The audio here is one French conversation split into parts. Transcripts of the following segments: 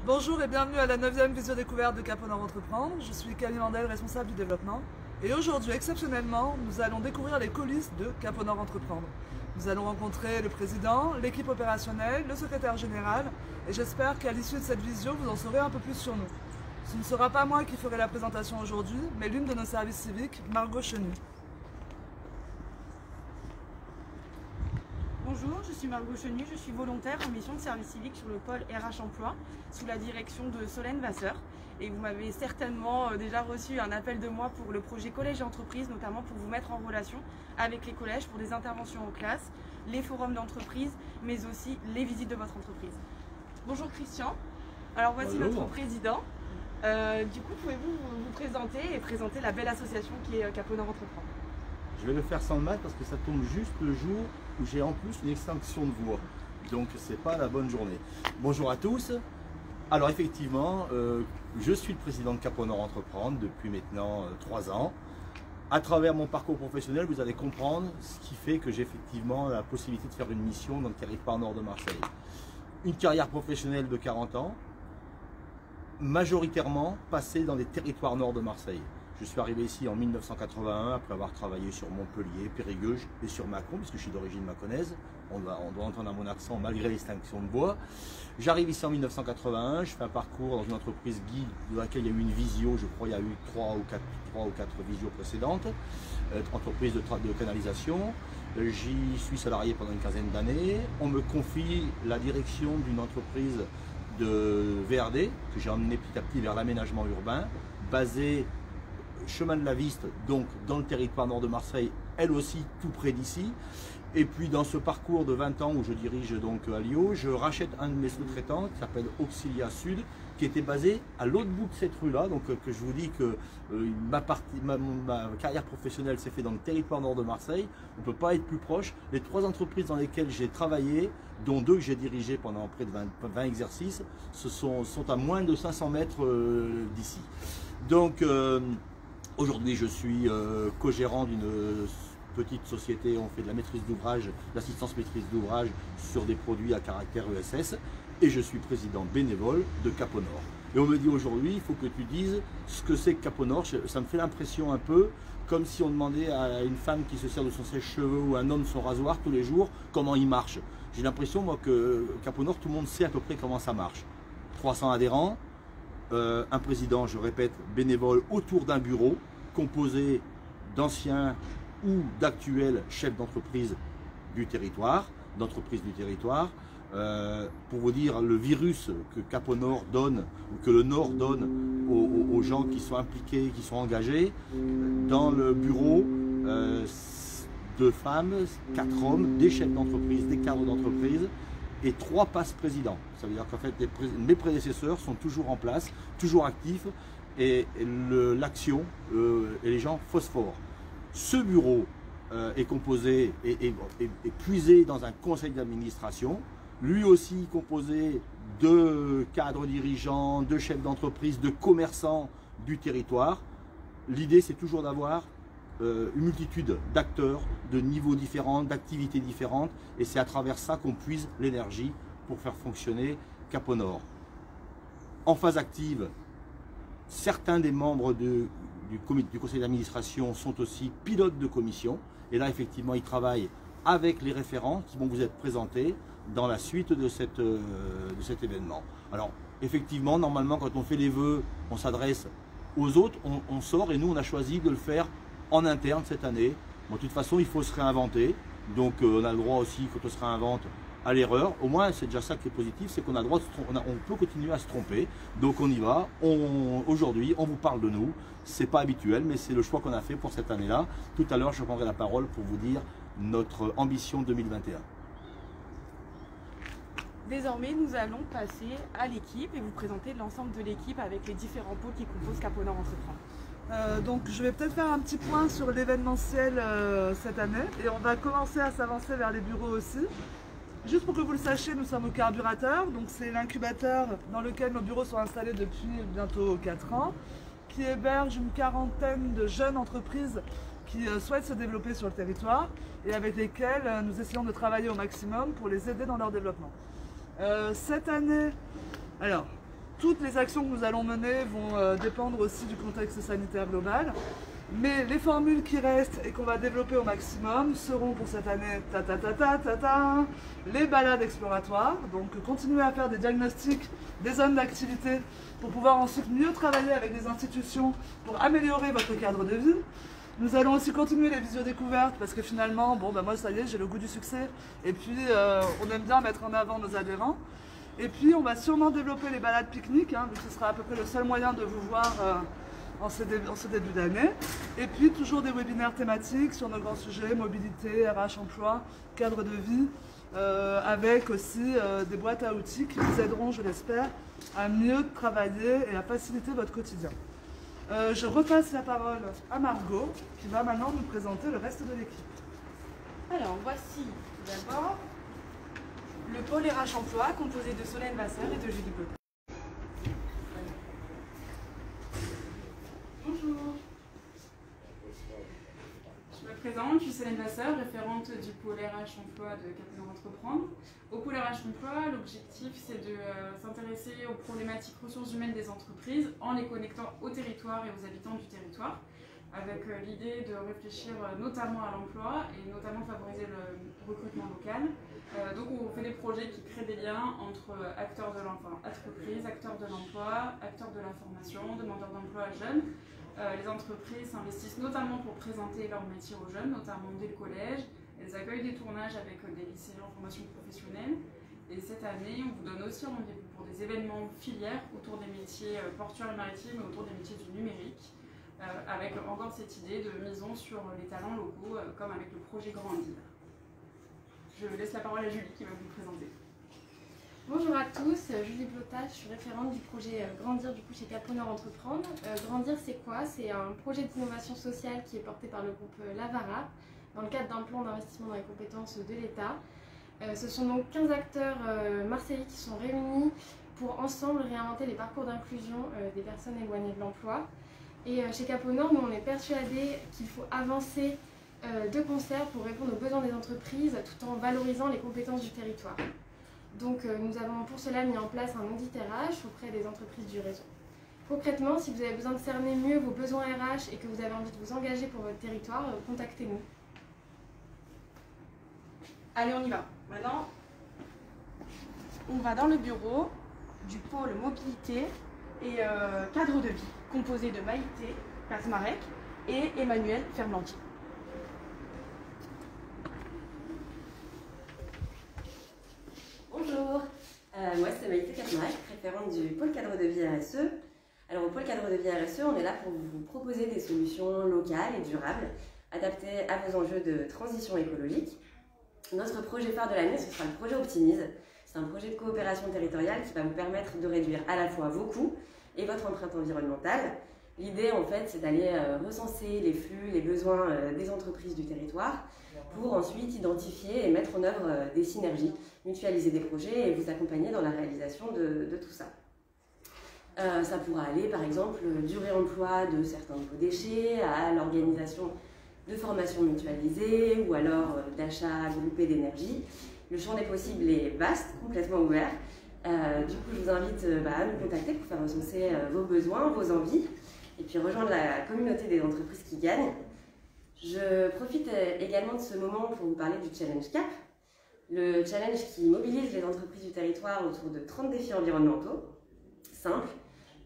Bonjour et bienvenue à la 9e visio-découverte de Cap au Nord Entreprendre. Je suis Camille Mandel, responsable du développement. Et aujourd'hui, exceptionnellement, nous allons découvrir les coulisses de Cap au Nord Entreprendre. Nous allons rencontrer le président, l'équipe opérationnelle, le secrétaire général. Et j'espère qu'à l'issue de cette visio, vous en saurez un peu plus sur nous. Ce ne sera pas moi qui ferai la présentation aujourd'hui, mais l'une de nos services civiques, Margot Chenu. Bonjour, je suis Margot Chenu, je suis volontaire en mission de service civique sur le pôle RH Emploi sous la direction de Solène Vasseur. Et vous m'avez certainement déjà reçu un appel de moi pour le projet Collège et Entreprise, notamment pour vous mettre en relation avec les collèges pour des interventions en classe, les forums d'entreprise, mais aussi les visites de votre entreprise. Bonjour Christian, alors voici notre président. Du coup, pouvez-vous vous présenter et présenter la belle association qui est Cap au Nord Entreprendre? Je vais le faire sans le masque parce que ça tombe juste le jour où j'ai en plus une extinction de voix. Donc c'est pas la bonne journée. Bonjour à tous. Alors effectivement, je suis le président de Cap au Nord Entreprendre depuis maintenant 3 ans. À travers mon parcours professionnel, vous allez comprendre ce qui fait que j'ai effectivement la possibilité de faire une mission dans le territoire nord de Marseille. Une carrière professionnelle de 40 ans, majoritairement passée dans les territoires nord de Marseille. Je suis arrivé ici en 1981 après avoir travaillé sur Montpellier, Périgueux et sur Mâcon, puisque je suis d'origine mâconnaise. On doit entendre à mon accent malgré l'extinction de voix. J'arrive ici en 1981, je fais un parcours dans une entreprise guide dans laquelle il y a eu une visio, je crois il y a eu 3 ou 4 visios précédentes, entreprise de canalisation. J'y suis salarié pendant une quinzaine d'années. On me confie la direction d'une entreprise de VRD que j'ai emmené petit à petit vers l'aménagement urbain, basée Chemin de la Viste, donc dans le territoire nord de Marseille, elle aussi tout près d'ici. Et puis dans ce parcours de 20 ans où je dirige donc à Lyon, je rachète un de mes sous-traitants qui s'appelle Auxilia Sud, qui était basé à l'autre bout de cette rue-là. Donc que je vous dis que ma carrière professionnelle s'est faite dans le territoire nord de Marseille. On ne peut pas être plus proche. Les 3 entreprises dans lesquelles j'ai travaillé, dont 2 que j'ai dirigées pendant près de 20 exercices, sont à moins de 500 mètres d'ici. Donc aujourd'hui, je suis co-gérant d'une petite société. On fait de la maîtrise d'ouvrage, l'assistance maîtrise d'ouvrage sur des produits à caractère ESS. Et je suis président bénévole de Cap au Nord. Et on me dit aujourd'hui, il faut que tu dises ce que c'est que Cap au Nord. Ça me fait l'impression un peu comme si on demandait à une femme qui se sert de son sèche-cheveux ou un homme de son rasoir tous les jours comment il marche. J'ai l'impression, moi, que Cap au Nord, tout le monde sait à peu près comment ça marche. 300 adhérents, un président, je répète, bénévole autour d'un bureau composé d'anciens ou d'actuels chefs d'entreprise du territoire, pour vous dire le virus que Cap au Nord donne, ou que le Nord donne aux gens qui sont impliqués, qui sont engagés. Dans le bureau, 2 femmes, 4 hommes, des chefs d'entreprise, des cadres d'entreprise et 3 passes-présidents. Ça veut dire qu'en fait, mes prédécesseurs sont toujours en place, toujours actifs, et l'action et les gens phosphorent. Ce bureau est composé et puisé dans un conseil d'administration, lui aussi composé de cadres dirigeants, de chefs d'entreprise, de commerçants du territoire. L'idée, c'est toujours d'avoir une multitude d'acteurs, de niveaux différents, d'activités différentes, et c'est à travers ça qu'on puise l'énergie pour faire fonctionner Cap au Nord. En phase active, certains des membres du conseil d'administration sont aussi pilotes de commission, et là effectivement ils travaillent avec les référents qui vont vous être présentés dans la suite de cet événement. Alors effectivement, normalement quand on fait les vœux, on s'adresse aux autres, on sort, et nous on a choisi de le faire en interne cette année. Bon, de toute façon il faut se réinventer, donc on a le droit aussi, quand on se réinvente, à l'erreur. Au moins c'est déjà ça qui est positif, c'est qu'on a le droit on peut continuer à se tromper, donc on y va. Aujourd'hui on vous parle de nous, c'est pas habituel, mais c'est le choix qu'on a fait pour cette année-là. Tout à l'heure je prendrai la parole pour vous dire notre ambition 2021. Désormais, nous allons passer à l'équipe et vous présenter l'ensemble de l'équipe avec les différents pôles qui composent Cap au Nord Entreprendre. Donc je vais peut-être faire un petit point sur l'événementiel cette année, et on va commencer à s'avancer vers les bureaux aussi. Juste pour que vous le sachiez, nous sommes au Carburateur, donc c'est l'incubateur dans lequel nos bureaux sont installés depuis bientôt 4 ans, qui héberge une quarantaine de jeunes entreprises qui souhaitent se développer sur le territoire et avec lesquelles nous essayons de travailler au maximum pour les aider dans leur développement. Cette année, alors, toutes les actions que nous allons mener vont dépendre aussi du contexte sanitaire global. Mais les formules qui restent et qu'on va développer au maximum seront pour cette année les balades exploratoires. Donc continuer à faire des diagnostics des zones d'activité pour pouvoir ensuite mieux travailler avec des institutions pour améliorer votre cadre de vie. Nous allons aussi continuer les visio-découvertes parce que finalement, bon, moi ça y est, j'ai le goût du succès. Et puis on aime bien mettre en avant nos adhérents. Et puis on va sûrement développer les balades pique-niques, vu que ce sera à peu près le seul moyen de vous voir en ce début d'année. Et puis toujours des webinaires thématiques sur nos grands sujets, mobilité, RH, emploi, cadre de vie, avec aussi des boîtes à outils qui vous aideront, je l'espère, à mieux travailler et à faciliter votre quotidien. Je repasse la parole à Margot, qui va maintenant nous présenter le reste de l'équipe. Alors voici tout d'abord le pôle RH Emploi composé de Solène Vasseur et de Julie Blotta. Bonjour. Je me présente, je suis Solène Vasseur, référente du pôle RH Emploi de Capnor Entreprendre. Au pôle RH Emploi, l'objectif c'est de s'intéresser aux problématiques ressources humaines des entreprises en les connectant au territoire et aux habitants du territoire, avec l'idée de réfléchir notamment à l'emploi et notamment favoriser le recrutement local. Donc on fait des projets qui créent des liens entre acteurs de l'entreprise, acteurs de l'emploi, acteurs de la formation, demandeurs d'emploi jeunes. Les entreprises s'investissent notamment pour présenter leur métier aux jeunes, notamment dès le collège. Elles accueillent des tournages avec des lycéens en formation professionnelle. Et cette année, on vous donne aussi rendez-vous pour des événements filières autour des métiers portuaires et maritimes et autour des métiers du numérique, avec encore cette idée de misons sur les talents locaux, comme avec le projet Grandir. Je laisse la parole à Julie qui va vous présenter. Bonjour à tous, Julie Blotta, je suis référente du projet Grandir du coup chez Capnor Entreprendre. Grandir c'est quoi? C'est un projet d'innovation sociale qui est porté par le groupe Lavara dans le cadre d'un plan d'investissement dans les compétences de l'État. Ce sont donc 15 acteurs marseillais qui sont réunis pour ensemble réinventer les parcours d'inclusion des personnes éloignées de l'emploi. Et chez Capnor, nous on est persuadés qu'il faut avancer de concert pour répondre aux besoins des entreprises tout en valorisant les compétences du territoire. Donc nous avons pour cela mis en place un audit RH auprès des entreprises du réseau. Concrètement, si vous avez besoin de cerner mieux vos besoins RH et que vous avez envie de vous engager pour votre territoire, contactez-nous. Allez, on y va. Maintenant, on va dans le bureau du pôle mobilité et cadre de vie, composé de Maïté Kazmarek et Emmanuel Ferblantier. Bonjour, moi c'est Maïté Kazmarek, référente du pôle cadre de vie RSE. Alors au pôle cadre de vie RSE, on est là pour vous proposer des solutions locales et durables, adaptées à vos enjeux de transition écologique. Notre projet phare de l'année, ce sera le projet Optimise. C'est un projet de coopération territoriale qui va vous permettre de réduire à la fois vos coûts et votre empreinte environnementale. L'idée, en fait, c'est d'aller recenser les flux, les besoins des entreprises du territoire pour ensuite identifier et mettre en œuvre des synergies, mutualiser des projets et vous accompagner dans la réalisation de tout ça. Ça pourra aller, par exemple, du réemploi de certains de vos déchets à l'organisation de formations mutualisées ou alors d'achats groupés d'énergie. Le champ des possibles est vaste, complètement ouvert. Du coup, je vous invite à nous contacter pour faire recenser vos besoins, vos envies et puis rejoindre la communauté des entreprises qui gagnent. Je profite également de ce moment pour vous parler du Challenge CAP, le challenge qui mobilise les entreprises du territoire autour de 30 défis environnementaux, simples,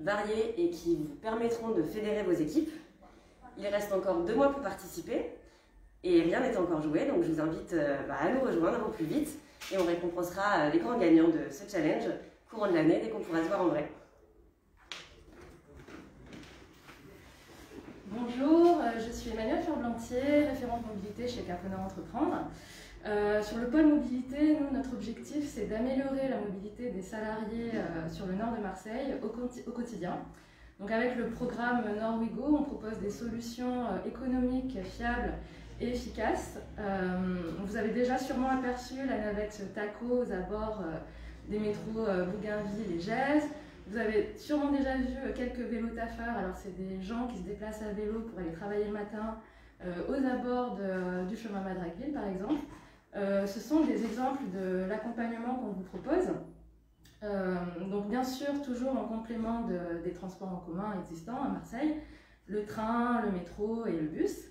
variés et qui vous permettront de fédérer vos équipes. Il reste encore 2 mois pour participer et rien n'est encore joué, donc je vous invite à nous rejoindre au plus vite et on récompensera les grands gagnants de ce challenge courant de l'année dès qu'on pourra se voir en vrai. Bonjour, je suis Emmanuel Ferblantier, référente mobilité chez Capnor Entreprendre. Sur le pôle mobilité, nous, notre objectif, c'est d'améliorer la mobilité des salariés sur le nord de Marseille au quotidien. Donc avec le programme Nord-Ouigo, on propose des solutions économiques, fiables et efficaces. Vous avez déjà sûrement aperçu la navette TACO aux abords des métros Bougainville et Gèze. Vous avez sûrement déjà vu quelques vélos taffeurs. Alors c'est des gens qui se déplacent à vélo pour aller travailler le matin aux abords du chemin Madragueville par exemple. Ce sont des exemples de l'accompagnement qu'on vous propose. Donc bien sûr, toujours en complément des transports en commun existants à Marseille, le train, le métro et le bus.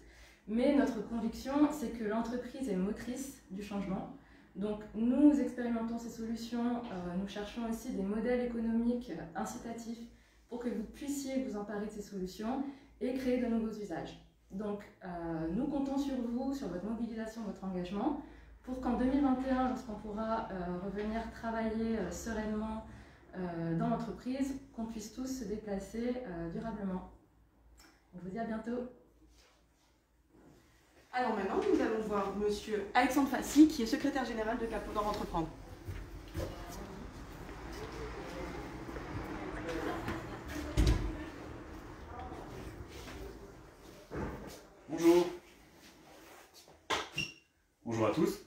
Mais notre conviction, c'est que l'entreprise est motrice du changement. Donc nous expérimentons ces solutions, nous cherchons aussi des modèles économiques incitatifs pour que vous puissiez vous emparer de ces solutions et créer de nouveaux usages. Donc nous comptons sur vous, sur votre mobilisation, votre engagement, pour qu'en 2021, lorsqu'on pourra revenir travailler sereinement dans l'entreprise, qu'on puisse tous se déplacer durablement. Je vous dis à bientôt. Alors maintenant, nous allons voir Monsieur Alexandre Fassi, qui est secrétaire général de Caponor Entreprendre. Bonjour. Bonjour à tous.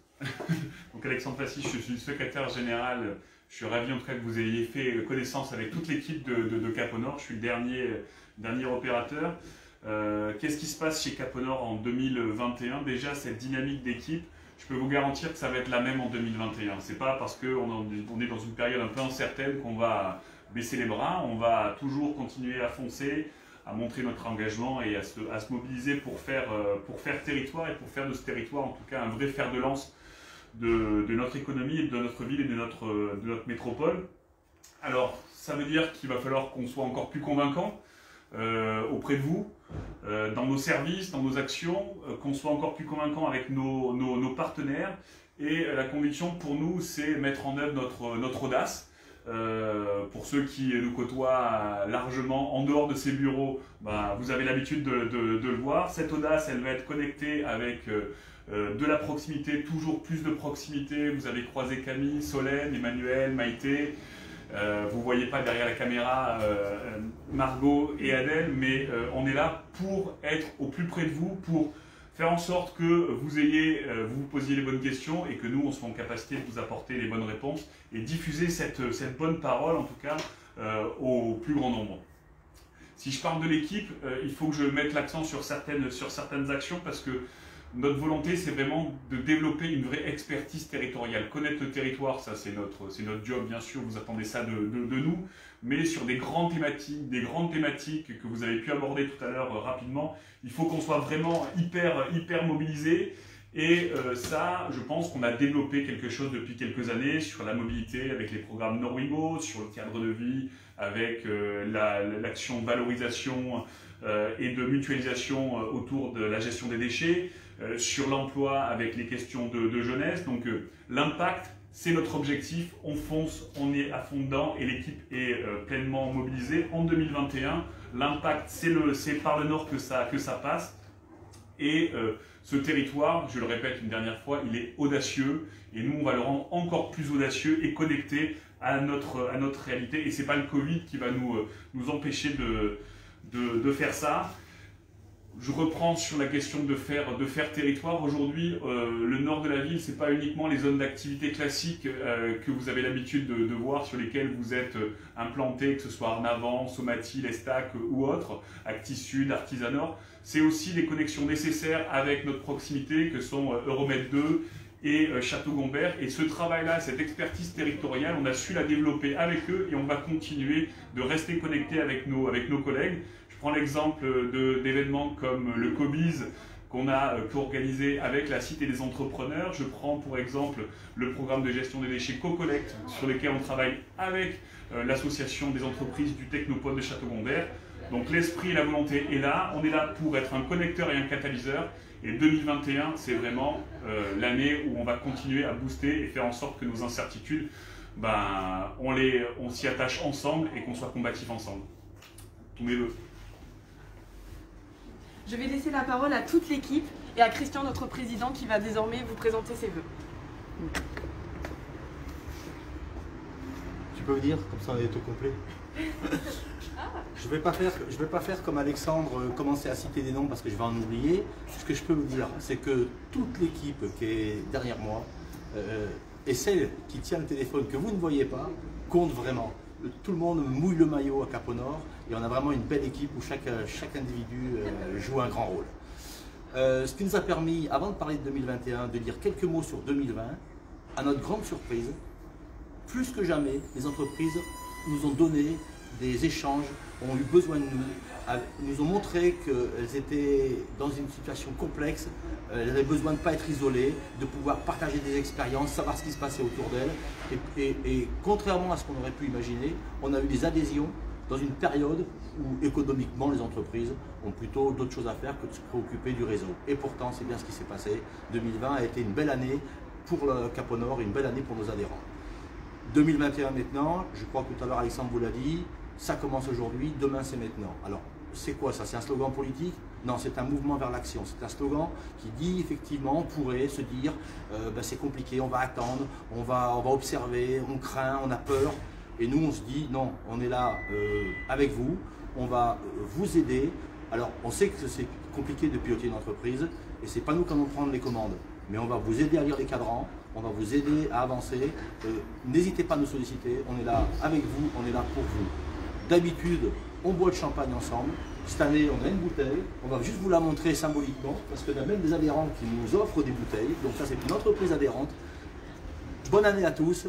Donc Alexandre Fassi, je suis secrétaire général. Je suis ravi en tout cas que vous ayez fait connaissance avec toute l'équipe de Caponor. Je suis le dernier opérateur. Qu'est-ce qui se passe chez Caponor en 2021? Déjà, cette dynamique d'équipe, je peux vous garantir que ça va être la même en 2021. C'est pas parce qu'on est dans une période un peu incertaine qu'on va baisser les bras. On va toujours continuer à foncer, à montrer notre engagement et à se mobiliser pour faire territoire et pour faire de ce territoire en tout cas un vrai fer de lance de notre économie, de notre ville et de notre métropole. Alors, ça veut dire qu'il va falloir qu'on soit encore plus convaincant auprès de vous, dans nos services, dans nos actions, qu'on soit encore plus convaincant avec nos partenaires. Et la conviction pour nous, c'est mettre en œuvre notre audace. Pour ceux qui nous côtoient largement en dehors de ces bureaux, vous avez l'habitude de le voir. Cette audace, elle va être connectée avec de la proximité, toujours plus de proximité. Vous avez croisé Camille, Solène, Emmanuel, Maïté. Vous ne voyez pas derrière la caméra Margot et Adèle, mais on est là pour être au plus près de vous, pour faire en sorte que vous posiez les bonnes questions et que nous, on soit en capacité de vous apporter les bonnes réponses et diffuser cette bonne parole, en tout cas, au plus grand nombre. Si je parle de l'équipe, il faut que je mette l'accent sur certaines actions parce que notre volonté, c'est vraiment de développer une vraie expertise territoriale. Connaître le territoire, ça c'est notre job, bien sûr, vous attendez ça de nous, mais sur des grandes thématiques que vous avez pu aborder tout à l'heure rapidement, il faut qu'on soit vraiment hyper mobilisé. Et ça, je pense qu'on a développé quelque chose depuis quelques années sur la mobilité avec les programmes Norwigo, sur le cadre de vie, avec l'action de valorisation et de mutualisation autour de la gestion des déchets, sur l'emploi avec les questions de jeunesse. Donc l'impact, c'est notre objectif, on fonce, on est à fond dedans et l'équipe est pleinement mobilisée. En 2021, l'impact, c'est par le Nord que ça passe. Et ce territoire, je le répète une dernière fois, il est audacieux et nous on va le rendre encore plus audacieux et connecté à notre réalité. Et ce n'est pas le Covid qui va nous empêcher de faire ça. Je reprends sur la question de faire territoire. Aujourd'hui, le nord de la ville, ce n'est pas uniquement les zones d'activité classiques que vous avez l'habitude de voir, sur lesquelles vous êtes implantés, que ce soit Arnavant, Somatie, l'Estac ou autres, Actis Sud, Artisan Nord. C'est aussi les connexions nécessaires avec notre proximité, que sont Euromed 2 et Château-Gombert. Et ce travail-là, cette expertise territoriale, on a su la développer avec eux et on va continuer de rester connecté avec nos collègues. Je prends l'exemple d'événements comme le COBIZ qu'on a co-organisé avec la Cité des Entrepreneurs. Je prends pour exemple le programme de gestion des déchets Co-Collect sur lequel on travaille avec l'association des entreprises du Technopole de Château-Gombert. Donc l'esprit et la volonté est là. On est là pour être un connecteur et un catalyseur. Et 2021, c'est vraiment l'année où on va continuer à booster et faire en sorte que nos incertitudes, on s'y attache ensemble et qu'on soit combatifs ensemble. Tous mes vœux. Je vais laisser la parole à toute l'équipe et à Christian, notre président, qui va désormais vous présenter ses vœux. Tu peux me dire, comme ça on est au complet. Je ne vais pas faire comme Alexandre, commencer à citer des noms parce que je vais en oublier. Ce que je peux vous dire, c'est que toute l'équipe qui est derrière moi et celle qui tient le téléphone que vous ne voyez pas, compte vraiment. Tout le monde mouille le maillot à Caponor et on a vraiment une belle équipe où chaque individu joue un grand rôle. Ce qui nous a permis, avant de parler de 2021, de dire quelques mots sur 2020. À notre grande surprise, plus que jamais, les entreprises nous ont donné des échanges, ont eu besoin de nous ont montré qu'elles étaient dans une situation complexe, elles avaient besoin de ne pas être isolées, de pouvoir partager des expériences, savoir ce qui se passait autour d'elles. Et contrairement à ce qu'on aurait pu imaginer, on a eu des adhésions dans une période où économiquement les entreprises ont plutôt d'autres choses à faire que de se préoccuper du réseau. Et pourtant, c'est bien ce qui s'est passé. 2020 a été une belle année pour le Cap au Nord et une belle année pour nos adhérents. 2021 maintenant, je crois que tout à l'heure Alexandre vous l'a dit, ça commence aujourd'hui, demain c'est maintenant. Alors, c'est quoi ça? C'est un slogan politique? Non, c'est un mouvement vers l'action. C'est un slogan qui dit effectivement, on pourrait se dire, c'est compliqué, on va attendre, on va observer, on craint, on a peur. Et nous, on se dit, non, on est là avec vous, on va vous aider. Alors, on sait que c'est compliqué de piloter une entreprise et c'est pas nous qui allons prendre les commandes. Mais on va vous aider à lire les cadrans, on va vous aider à avancer. N'hésitez pas à nous solliciter, on est là avec vous, on est là pour vous. D'habitude, on boit de champagne ensemble. Cette année, on a une bouteille. On va juste vous la montrer symboliquement parce qu'il y a même des adhérents qui nous offrent des bouteilles. Donc ça, c'est une entreprise adhérente. Bonne année à tous.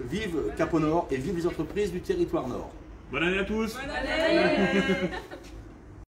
Vive Cap au Nord et vive les entreprises du territoire Nord. Bonne année à tous. Bonne année.